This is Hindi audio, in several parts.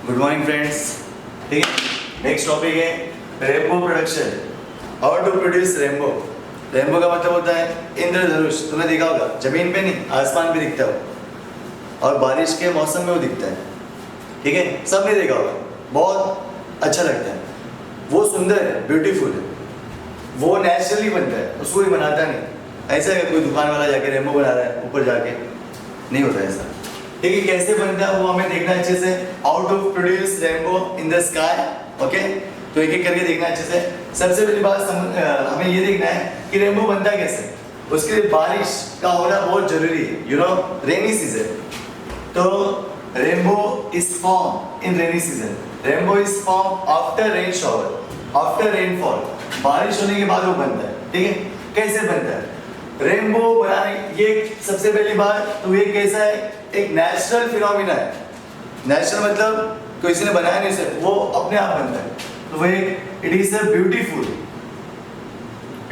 Good morning friends. ठीक है, नेक्स्ट टॉपिक है rainbow production. How to produce rainbow. Rainbow का मतलब होता है इंद्रधनुष। तुमने देखा होगा, जमीन पे नहीं, आसमान पे दिखता है और बारिश के मौसम में वो दिखता है। ठीक है, सबने देखा होगा, बहुत अच्छा लगता है। वो सुंदर है, ब्यूटीफुल है, वो नेचुरली बनता है, उसको कोई बनाता नहीं। ऐसा है कोई दुकान वाला जाके रेनबो बना रहा है ऊपर जाके, नहीं होता ऐसा। ठीक है, कैसे बनता है वो हमें देखना अच्छे से। How to produce rainbow in the sky. Okay, तो एक एक करके देखना अच्छे से। सबसे पहली बात हमें ये देखना है कि रेनबो बनता कैसे। उसके लिए बारिश का होना बहुत जरूरी है, यू नो, रेनी सीजन। तो rainbow is form in rainy season. Rainbow is form after rain shower, after rainfall. बारिश होने के बाद वो बनता है। ठीक है, कैसे बनता है रेनबो बनाने, ये सबसे पहली बात तो ये कैसा है, एक नेचुरल फिनोमिना है। नेचुरल मतलब किसी ने बनाया नहीं उसे, वो अपने आप बनता है। तो वो it is a beautiful,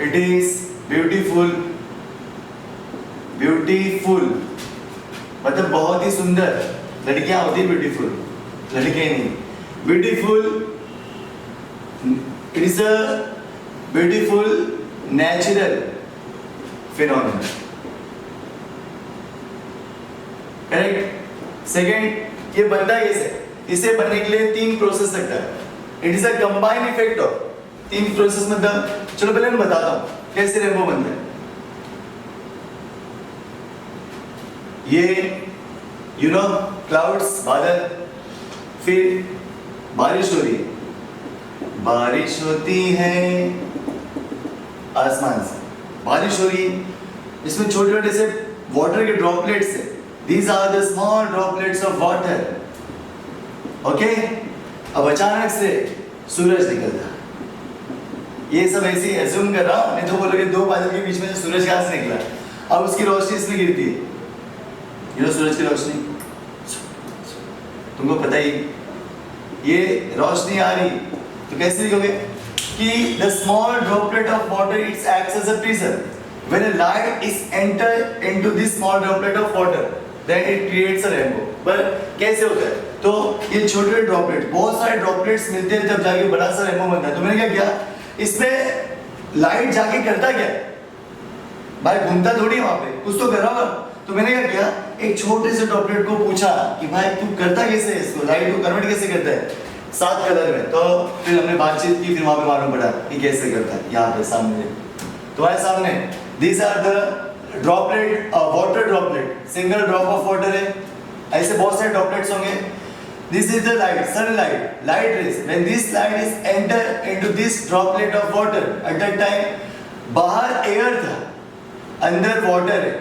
it is beautiful, beautiful मतलब बहुत ही सुंदर। लड़कियां होती है ब्यूटीफुल, लड़के नहीं। Beautiful, it is a beautiful natural phenomena. Correct. Second, ये बनता कैसे। इसे बनने के लिए तीन प्रोसेस लगता है। It is a combine effect of तीन प्रोसेस। मतलब चलो पहले मैं बताता हूं कैसे रेनबो बनता है। ये यू नो क्लाउड्स, बादल, फिर बारिश हो रही है, बारिश होती है आसमान से, बारिश हो रही है, इसमें छोटे छोटे से वाटर के ड्रॉपलेट्स है। These are the small droplets of water. Okay, अब अचानक से सूरज निकलता। ये सब ऐसे ही एज्यूम कर रहा हूं, नहीं तो बोलोगे दो बादल के बीच में से सूरज कहां से निकला। अब उसकी रोशनी इसमें गिरती है, ये सूरज की रोशनी, तुमको पता ही, ये रोशनी आ रही तो कैसे लिखोगे कि the small droplet of water it acts as a prism. When a light is entered into this small droplet of water, then it creates a rainbow. पर कैसे होता है, तो ये छोटे ड्रॉपलेट, बहुत सारे ड्रॉपलेट्स मिलते हैं तब जाके बड़ा सा रेनबो बनता है। तो मैंने क्या किया, इसमें लाइट जाके करता क्या, भाई घूमता थोड़ी वहां पे, कुछ तो कर रहा होगा। तो मैंने क्या किया, एक छोटे से ड्रॉपलेट को पूछा कि भाई तू करता कैसे है इसको, लाइट को कन्वर्ट कैसे करता है 7 कलर में। तो फिर हमने बातचीत की, फिर वहां पे मालूम पड़ा कि कैसे करता है। यहाँ पे सामने तुम्हारे सामने these are the droplet, water droplet, single drop of water है। ऐसे बहुत सारे droplets होंगे। This is the light, sunlight, light rays. When this light is enter into this droplet of water, at that time बाहर air था, अंदर water है।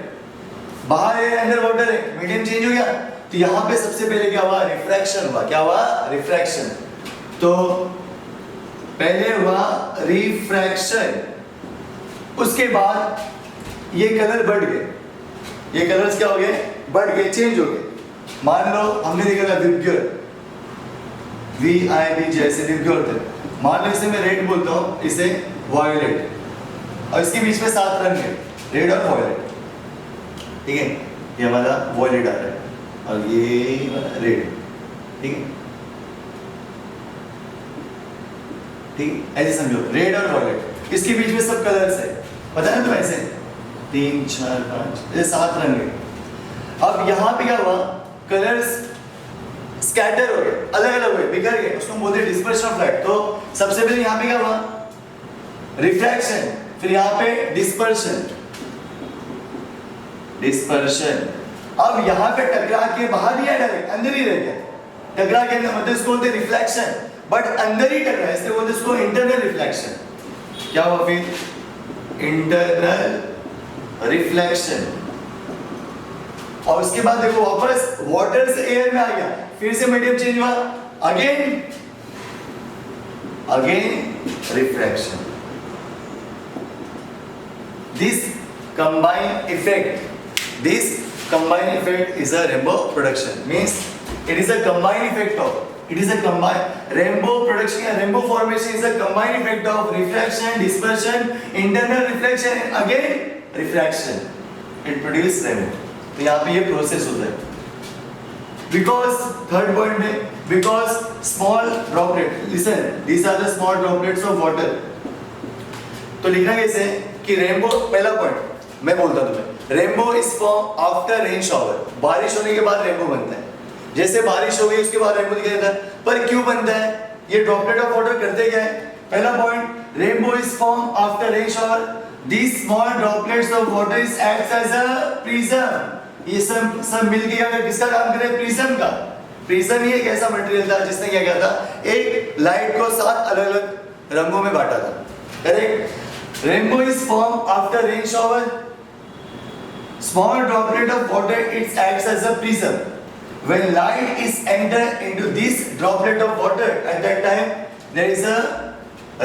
बाहर air, अंदर water है, medium change हो गया। तो यहाँ पे सबसे पहले क्या हुआ, रिफ्रैक्शन हुआ। क्या हुआ, रिफ्रैक्शन। तो पहले हुआ रिफ्रैक्शन, उसके बाद ये कलर बढ़ गए, ये कलर्स क्या हो गए, बढ़ गए, चेंज हो गए। मान लो हमने देखा था विबग्योर, VIB जैसे विबग्योर थे। मान लो इसे मैं रेड बोलता हूँ, इसे वायलेट, और इसके बीच में 7 रंग है, रेड और वायलेट। ठीक है, ये हमारा वायलेट आ रहा है और ये रेड। ठीक है, ठीक, ऐसे समझो, रेड और वायलेट, इसके बीच में सब कलर्स है, पता है ना। तो ऐसे 3 4 5 ये 7 रंग है। अब यहाँ पे क्या हुआ, कलर्स स्कैटर हो गए, अलग अलग हुए, बिखर गए, उसको बोलते हैं डिस्पर्शन ऑफ लाइट। तो सबसे पहले यहाँ पे क्या हुआ, रिफ्रैक्शन, फिर यहाँ पे डिस्पर्शन, डिस्पर्शन। अब यहाँ पे टकरा के बाहर नहीं आया, डायरेक्ट अंदर ही रह गया। टकरा के अंदर मतलब इसको बोलते हैं रिफ्लेक्शन, बट अंदर ही टकरा, इसलिए बोलते हैं इसको इंटरनल रिफ्लेक्शन। क्या हुआ फिर, इंटरनल रिफ्लेक्शन। और उसके बाद देखो वापस वाटर से एयर में आ गया, फिर से मीडियम चेंज हुआ, again refraction. This combined effect is a rainbow production. Means it is a combined effect of, it is a combined rainbow production, rainbow formation is a combined effect of refraction, dispersion, internal reflection and again refraction. It produces rainbow. तो यहाँ पे ये प्रोसेस होता है। because third point में because small droplet, listen, these are the small droplets of water. तो लिखना कैसे कि रेनबो, पहला पॉइंट मैं बोलता हूँ तुम्हें, rainbow is form after rain shower, बारिश होने के बाद रेनबो बनता है। जैसे बारिश हो गई उसके बाद रेनबो दिखाई देता है, पर क्यों बनता है? ये ड्रॉपलेट ऑफ वाटर करते क्या है? पहला point, rainbow is form after rain shower, these small droplets of water is acts as a prism. ये सब मिलके क्या किसका काम करे? प्रिज्म का। प्रिज्म ही एक ऐसा मटेरियल था जिसने क्या किया था, एक लाइट को 7 अलग-अलग रंगों में बांटा था। Correct? Rainbow is form after rain shower, small droplet of water it acts as a prism. When light is enter into this droplet of water, at that time there is a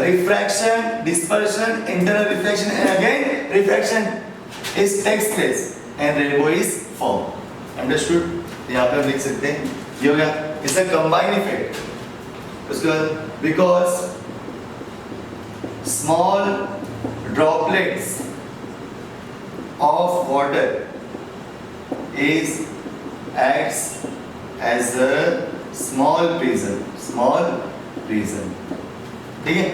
refraction, dispersion, internal reflection, and again refraction is takes place and rainbow is formed. Understood? यहाँ पे हम लिख सकते हैं ये हो गया, इसका combined effect. उसके बाद because small droplets of water is acts as a small prism, ठीक है?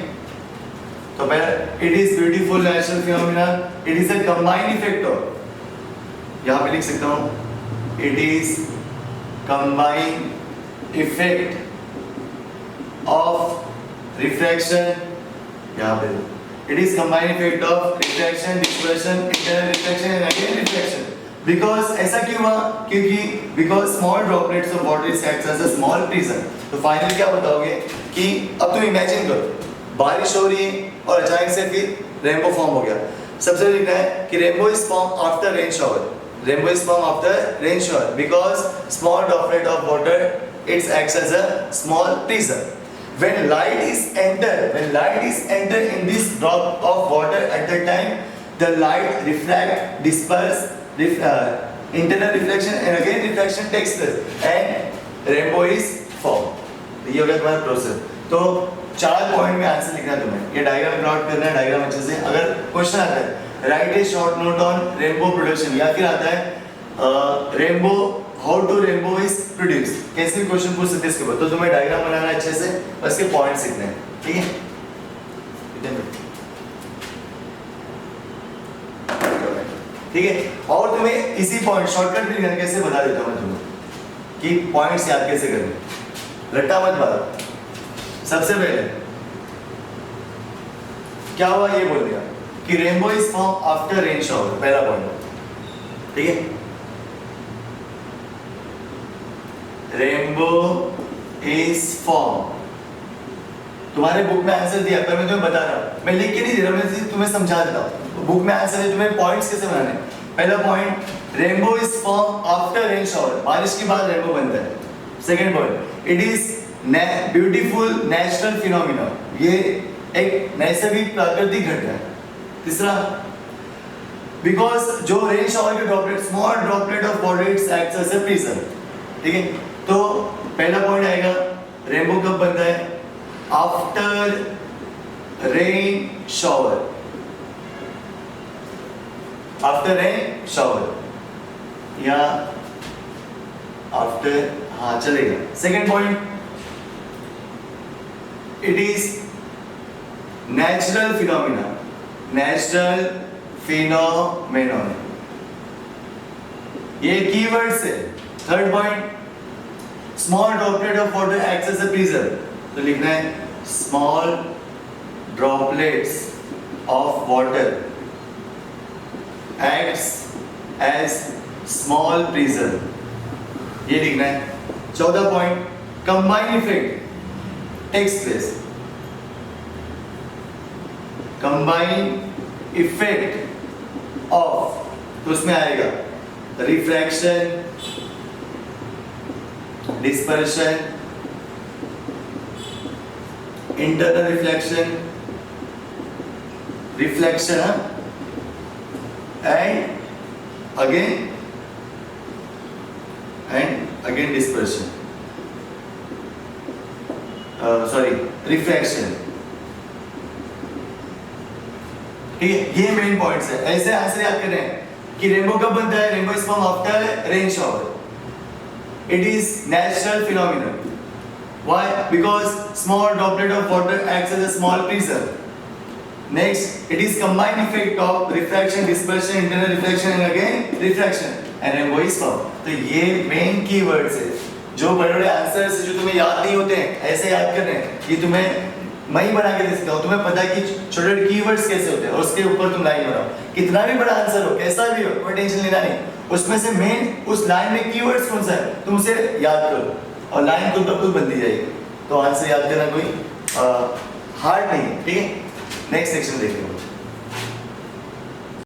तो पहला it is beautiful natural phenomena, it is a combined effect of, यहाँ पे लिख सकता हूँ it is combined effect of refraction, यहाँ पे it is combined effect of refraction, dispersion, internal reflection and again refraction. Because ऐसा क्यों हुआ? क्योंकि because small droplets of water is acts as a small prism. तो फाइनली क्या बताओगे कि अब तुम इमेजिन करो बारिश हो रही है और अचानक से फिर रेनबो फॉर्म हो गया। सबसे लिखना है कि rainbow is form after rain shower, rainbow is form after rain shower because small droplet of water it's acts as a small prism. When light is enter in this drop of water at that time, the light refract, disperse, internal reflection and again refraction takes place and rainbow is formed. ये हो गया तुम्हारा प्रोसेस। तो 4 पॉइंट में आंसर लिखना है तुम्हें, ये डायग्राम प्लॉट करना है, डायग्राम अच्छे से। अगर क्वेश्चन आता है write a short note on rainbow production या फिर आता है rainbow how to rainbow is produce, कैसे भी क्वेश्चन पूछ सकते हैं इसके ऊपर, तो तुम्हें डायग्राम बनाना है अच्छे से, बस के पॉइंट सीखने हैं, ठीक है? ठीक है, और तुम्हें इसी पॉइंट शॉर्टकट भी लिखना कैसे बता देता हूं मैं तुम्हें कि पॉइंट्स याद कैसे करने, रट्टा मत मारो। सबसे पहले क्या हुआ ये बोल दिया कि rainbow is form after rain shower, पहला पॉइंट, ठीक है? रेनबो इज फॉर्म, तुम्हारे बुक में आंसर दिया पर मैं तुम्हें बता रहा हूं, मैं लिख के नहीं दे रहा, मैं तुम्हें समझा देता हूं। बुक में आंसर है, तुम्हें पॉइंट्स कैसे बनाने। पहला point, rainbow is form after rain shower, बारिश के बाद रेनबो बनता है। Second point, it is beautiful natural phenomena, ये एक नैसर्गिक प्राकृतिक घटना है। तीसरा, बिकॉज जो रेन शॉवर के droplet, small droplet of water its acts as a prism, ठीक है? तो पहला पॉइंट आएगा रेनबो कब बनता है? After rain shower, after rain shower या आफ्टर, हाँ चलेगा। Second point, it is natural phenomena, natural phenomenon, ये कीवर्ड्स है। Third point, small droplet of water acts as a prism, तो लिखना है small droplets of water acts as small prism, ये लिखना है। चौथा point, combined effect takes place, combined effect of, तो उसमें आएगा refraction, dispersion, internal reflection, and again dispersion, refraction, ठीक है? ये मेन पॉइंट्स है। ऐसे आंसर याद करने हैं कि रेनबो कब बनता है? Rainbow is form after rain shower, It is natural phenomenon. Why? Because small droplet of water acts as a small prism. Next, it is combined effect of refraction, dispersion, internal reflection and again refraction. And rainbow is formed. तो ये main keywords है. जो बड़े-बड़े आंसर्स जो तुम्हें याद नहीं होते हैं, ऐसे याद करने हैं. ये तुम्हें मैं ही बना के दे सकता हूँ. तुम्हें पता है कि छोटे-छोटे keywords कैसे होते हैं और उसके ऊपर तुम लाइन बनाओ. कितना भी बड़ा आंसर हो, कैसा भी हो, कोई टेंशन लेना नहीं. उसमें से मेन उस लाइन में keywords कौन सा है, तुम उसे याद करो. और लाइन खुद ब खुद बनती जाएगी. तो आंसर याद करना कोई हार्ड नहीं है. ठीक है, नेक्स्ट सेक्शन देखते हैं.